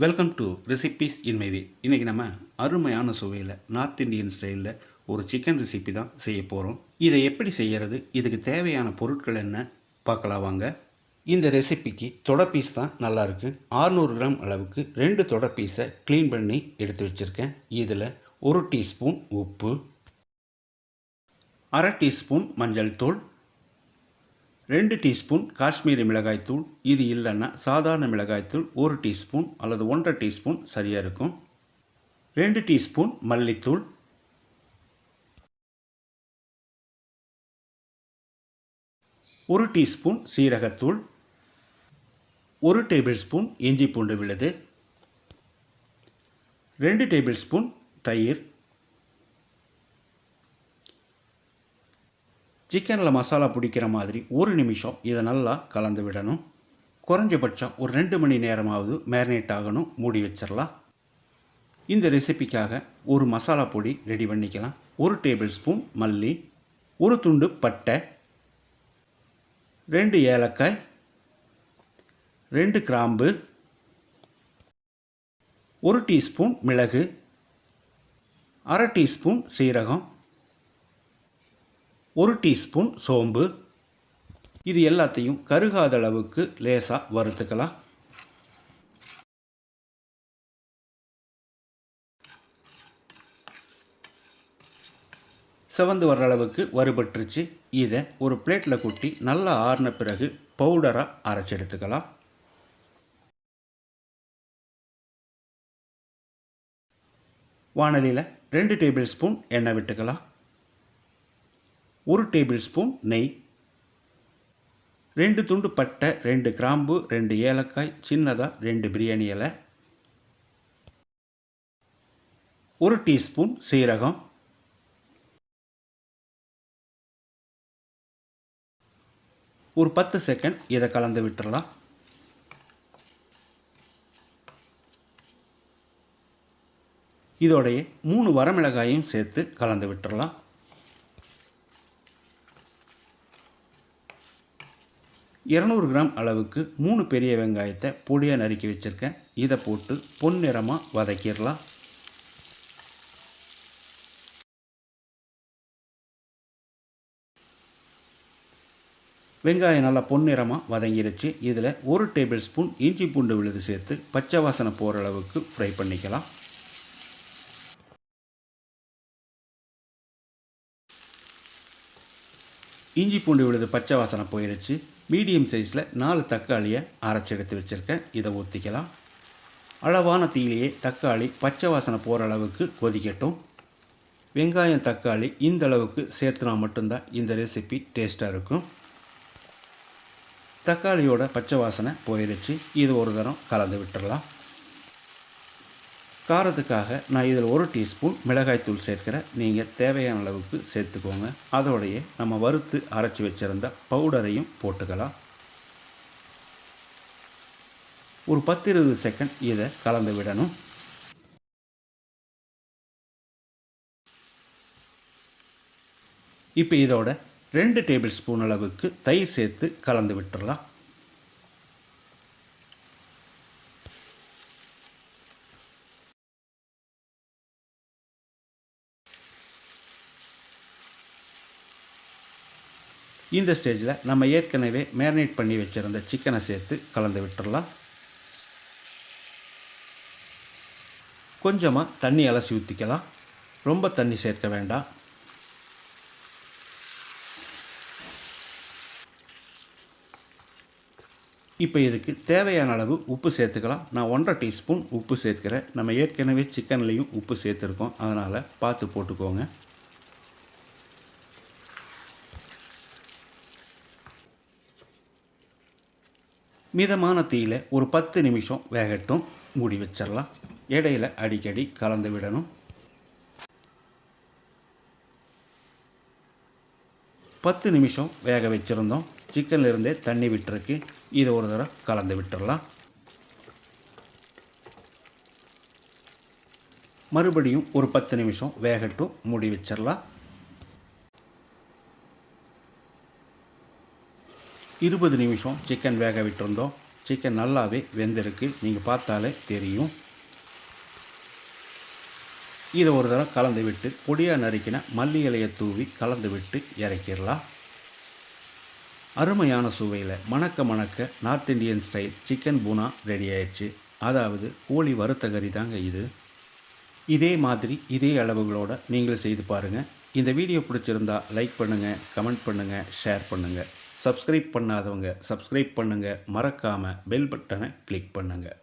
Welcome to recipes in my way. இன்றைக்கி நம்ம அருமையான சுவையில் நார்த் இந்தியன் ஸ்டைலில் ஒரு சிக்கன் ரெசிபி தான் செய்ய போகிறோம். இதை எப்படி செய்கிறது, இதுக்கு தேவையான பொருட்கள் என்ன பார்க்கலாம் வாங்க. இந்த ரெசிபிக்கு தொடை பீஸ் தான் நல்லாயிருக்கு. 600 கிராம் அளவுக்கு 2 தொடை பீஸை க்ளீன் பண்ணி எடுத்து வச்சுருக்கேன். இதில் 1 டீஸ்பூன் உப்பு, 1/2 டீஸ்பூன் மஞ்சள் தூள், 2 டீஸ்பூன் காஷ்மீரி மிளகாய்த்தூள். இது இல்லைன்னா சாதாரண மிளகாய்த்தூள் 1 டீஸ்பூன் அல்லது 1.5 டீஸ்பூன் சரியாக இருக்கும். 2 டீஸ்பூன் மல்லித்தூள், 1 டீஸ்பூன் சீரகத்தூள், 1 டேபிள் ஸ்பூன் இஞ்சி பூண்டு விழுது, 2 டேபிள் ஸ்பூன் தயிர். சிக்கனில் மசாலா பிடிக்கிற மாதிரி 1 நிமிஷம் இதை நல்லா கலந்து விடணும். குறைஞ்சபட்சம் ஒரு 2 மணி நேரமாவது மேரினேட் ஆகணும். மூடி வச்சிடலாம். இந்த ரெசிபிக்காக ஒரு மசாலா பொடி ரெடி பண்ணிக்கலாம். 1 டேபிள் ஸ்பூன் மல்லி, 1 துண்டு பட்டை, 2 ஏலக்காய், 2 கிராம்பு, 1 டீஸ்பூன் மிளகு, 1/2 டீஸ்பூன் சீரகம், 1 டீஸ்பூன் சோம்பு. இது எல்லாத்தையும் கருகாத அளவுக்கு லேசாக வறுத்துக்கலாம். செவந்து வர்ற அளவுக்கு வறுபட்டுருச்சு. இதை ஒரு பிளேட்டில் கொட்டி நல்லா ஆறின பிறகு பவுடராக அரைச்சி எடுத்துக்கலாம். வாணலியில் 2 டேபிள் ஸ்பூன் எண்ணெய் விட்டுக்கலாம். 1 டேபிள் ஸ்பூன் நெய், 2 துண்டு பட்டை, 2 கிராம்பு, 2 ஏலக்காய், சின்னதாக 2 பிரியாணி இலை, 1 டீஸ்பூன் சீரகம், ஒரு 10 செகண்ட் இதை கலந்து விட்டுறலாம். இதோடைய 3 வரமிளகாயும் சேர்த்து கலந்து விட்டுறலாம். 200 கிராம் அளவுக்கு 3 பெரிய வெங்காயத்தை பொடியாக நறுக்கி வச்சுருக்கேன். இதை போட்டு பொன்னிறமாக வதக்கிடலாம். வெங்காயம் நல்லா பொன்னிறமாக வதங்கிருச்சு. இதில் 1 டேபிள் ஸ்பூன் இஞ்சி பூண்டு விழுது சேர்த்து பச்சை வாசனை போகிற அளவுக்கு ஃப்ரை பண்ணிக்கலாம். இஞ்சி பூண்டு விழுது பச்சை வாசனை போயிடுச்சு. மீடியம் சைஸில் 4 தக்காளியை அரைச்சி எடுத்து வச்சுருக்கேன். இதை ஊற்றிக்கலாம். அளவான தீயிலேயே தக்காளி பச்சை வாசனை போகிற அளவுக்கு கொதிக்கட்டும். வெங்காயம் தக்காளி இந்த அளவுக்கு சேர்த்துனா மட்டும்தான் இந்த ரெசிபி டேஸ்ட்டாக இருக்கும். தக்காளியோட பச்சை வாசனை போயிடுச்சு. இது ஒரு தரம் கலந்து விட்டுடலாம். காரத்துக்காக நான் இதில் 1 டீஸ்பூன் மிளகாய்த்தூள் சேர்க்கிறேன். நீங்கள் தேவையான அளவுக்கு சேர்த்துக்கோங்க. அதோடையே நம்ம வறுத்து அரைச்சி வச்சுருந்த பவுடரையும் போட்டுக்கலாம். ஒரு 10-20 செகண்ட் இதை கலந்து விடணும். இப்போ இதோட 2 டேபிள் ஸ்பூன் அளவுக்கு தயிர் சேர்த்து கலந்து விட்டுடலாம். இந்த ஸ்டேஜில் நம்ம ஏற்கனவே மேரினேட் பண்ணி வச்சுருந்த சிக்கனை சேர்த்து கலந்து விட்டுடலாம். கொஞ்சமாக தண்ணி அலசி ஊற்றிக்கலாம். ரொம்ப தண்ணி சேர்க்க வேண்டாம். இப்போ இதுக்கு தேவையான அளவு உப்பு சேர்த்துக்கலாம். நான் 1.5 டீஸ்பூன் உப்பு சேர்க்கிறேன். நம்ம ஏற்கனவே சிக்கன்லேயும் உப்பு சேர்த்துருக்கோம், அதனால் பார்த்து போட்டுக்கோங்க. மிதமான தீயில் ஒரு 10 நிமிஷம் வேகட்டும். மூடி வச்சிடலாம். இடையில அடிக்கடி கலந்து விடணும். 10 நிமிஷம் வேக வச்சுருந்தோம். சிக்கன்லேருந்தே தண்ணி விட்டுருக்கு. இதை ஒரு தடவை கலந்து விட்டுடலாம். மறுபடியும் ஒரு 10 நிமிஷம் வேகட்டும். மூடி வச்சிடலாம். 20 நிமிஷம் சிக்கன் வேக விட்டுருந்தோம். சிக்கன் நல்லாவே வெந்திருக்கு, நீங்கள் பார்த்தாலே தெரியும். இதை ஒரு தடவை கலந்து விட்டு பொடியாக நறுக்கின மல்லி இலையை தூவி கலந்து விட்டு இறக்கிடலாம். அருமையான சுவையில் மணக்க மணக்க நார்த் இந்தியன் ஸ்டைல் சிக்கன் பூனா ரெடி ஆயிடுச்சு. அதாவது கோழி வறுத்த கறி தாங்க இது. இதே மாதிரி இதே அளவுகளோடு நீங்கள் செய்து பாருங்கள். இந்த வீடியோ பிடிச்சிருந்தா லைக் பண்ணுங்கள், கமெண்ட் பண்ணுங்கள், ஷேர் பண்ணுங்கள். சப்ஸ்கிரைப் பண்ணாதவங்க சப்ஸ்கிரைப் பண்ணுங்கள். மறக்காமல் பெல் பட்டனை கிளிக் பண்ணுங்கள்.